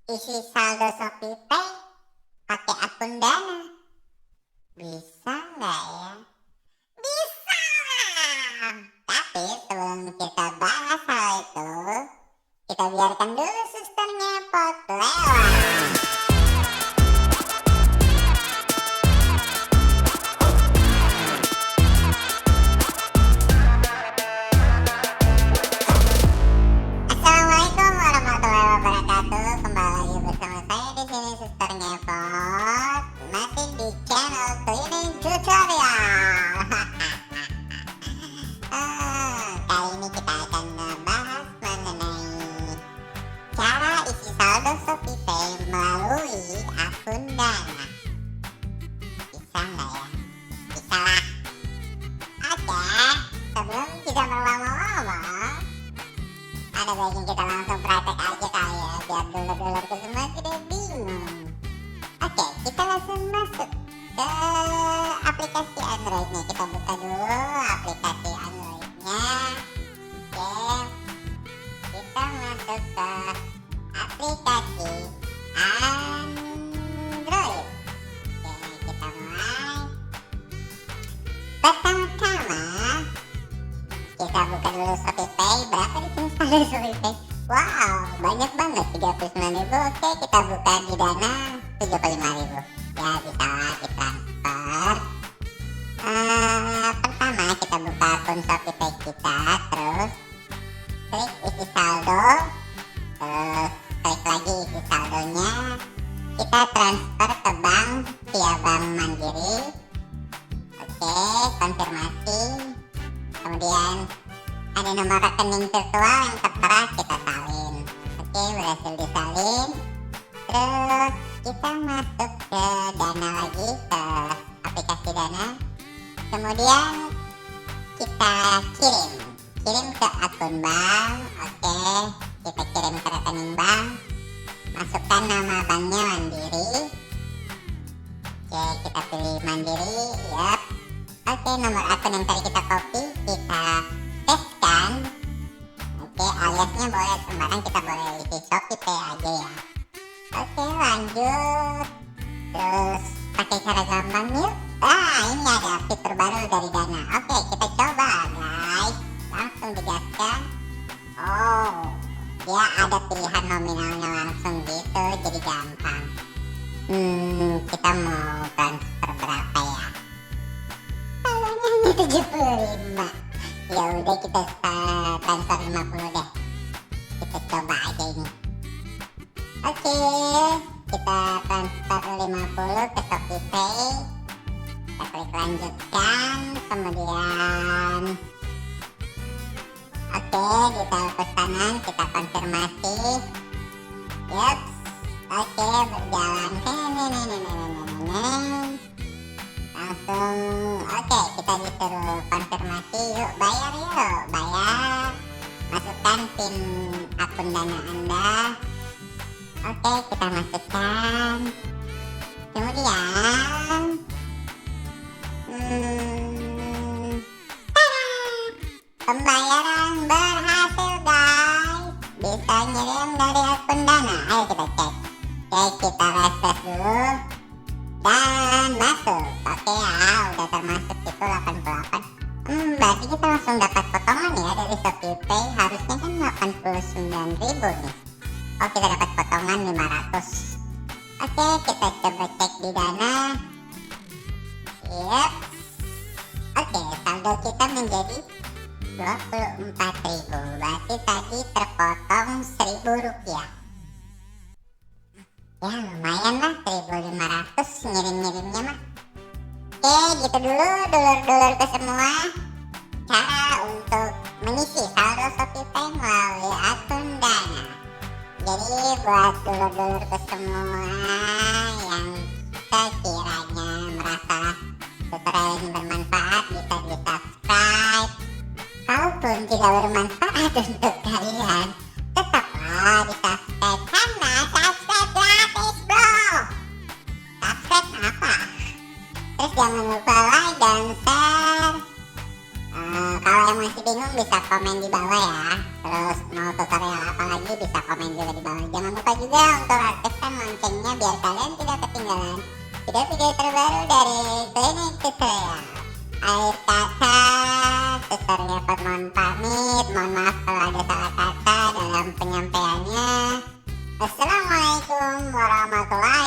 isi saldo ShopeePay pakai akun Dana. Bisa nggak ya? Bisa! Tapi sebelum kita bahas hal itu, kita biarkan dulu susternya pot lewat. Assalamualaikum warahmatullahi wabarakatuh. Kembali lagi bersama saya di sini Suster Ngepot, masih di channel cleaning tutorial. Kali ini kita akan ngebahas mengenai cara isi saldo ShopeePay melalui akun Dana. Bisa nggak ya? Bisa lah. Oke, sebelum kita berlama-lama, ada baiknya kita langsung praktek aja kali ya, biar dulur-dulurku semua tidak bingung. Oke, kita langsung masuk ke aplikasi Androidnya. Kita buka dulu aplikasi Androidnya. Oke, kita masuk ke aplikasi Android. Oke, kita mulai. Pertama-tama kita buka dulu ShopeePay. Berapa di sini saldo ShopeePay? Wow, banyak banget, 39.000. Oke, kita buka di Dana 75.000. Ya, bisa lah ditransfer. Pertama kita buka akun ShopeePay kita, terus klik isi saldo, terus klik lagi isi saldonya. Kita transfer ke bank via Bank Mandiri. Oke, konfirmasi. Kemudian ada nomor rekening virtual yang tertera, kita salin. Oke, berhasil disalin. Terus kita masuk ke Dana lagi, ke aplikasi Dana. Kemudian kita kirim ke akun bank. Oke, kita kirim ke rekening bank. Masukkan nama banknya Mandiri. Oke, kita pilih Mandiri. Yap. Oke, nomor akun yang tadi kita copy, kita pastekan. Oke, aliasnya boleh sembarang, kita boleh isi ShopeePay aja ya. Oke, lanjut. Terus pakai cara gampang yuk. Ini ada fitur baru dari Dana. Oke, kita coba guys. Langsung digaskan. Oh, dia ada pilihan nominalnya langsung gitu, jadi gampang. Kita mau transfer berapa ya? Saldonya hanya 75. Ya udah, kita transfer 50 deh. Kita coba aja ini. Oke, kita transfer 50 ke ShopeePay. Kita klik lanjutkan, kemudian oke, ditaruh pesanan, kita konfirmasi. Yup. Oke, berjalan. Langsung oke, kita disuruh konfirmasi. Yuk bayar, bayar. Masukkan PIN akun Dana Anda. Oke, kita masukkan. Kemudian pembayaran berhasil guys. Bisa ngirim dari akun Dana. Ayo kita cek. Oke, kita refresh dulu dan masuk. Oke ya, udah termasuk itu 88. Berarti kita langsung dapat potongan ya dari ShopeePay. Harusnya kan 89.000 nih. Oh, kita dapat potongan 500. Oke, kita coba cek di Dana. Yep. Oke, saldo kita menjadi 24.000. Berarti tadi terpotong 1.000 rupiah. Ya lumayan lah, 1.500 ngirim-ngirimnya mah. Oke, gitu dulu dulur-dulurku semua, cara untuk mengisi saldo ShopeePay melalui akun Dana. Jadi buat dulur-dulurku semua yang sekiranya merasa tutorial ini bermanfaat, bisa di subscribe. Kalaupun tidak bermanfaat untuk kalian, tetaplah di subscribe, karena subscribe gratis bro. Subscribe apa? Terus jangan lupa like dan share. Kalau yang masih bingung bisa komen di bawah ya. Terus mau tutorial apa lagi bisa komen juga di bawah. Jangan lupa juga untuk aktifkan loncengnya biar kalian tidak ketinggalan video-video terbaru dari Klinik Tutorial. Akhir kata, tutorial mohon pamit. Mohon maaf kalau ada salah kata dalam penyampaiannya. Assalamualaikum warahmatullahi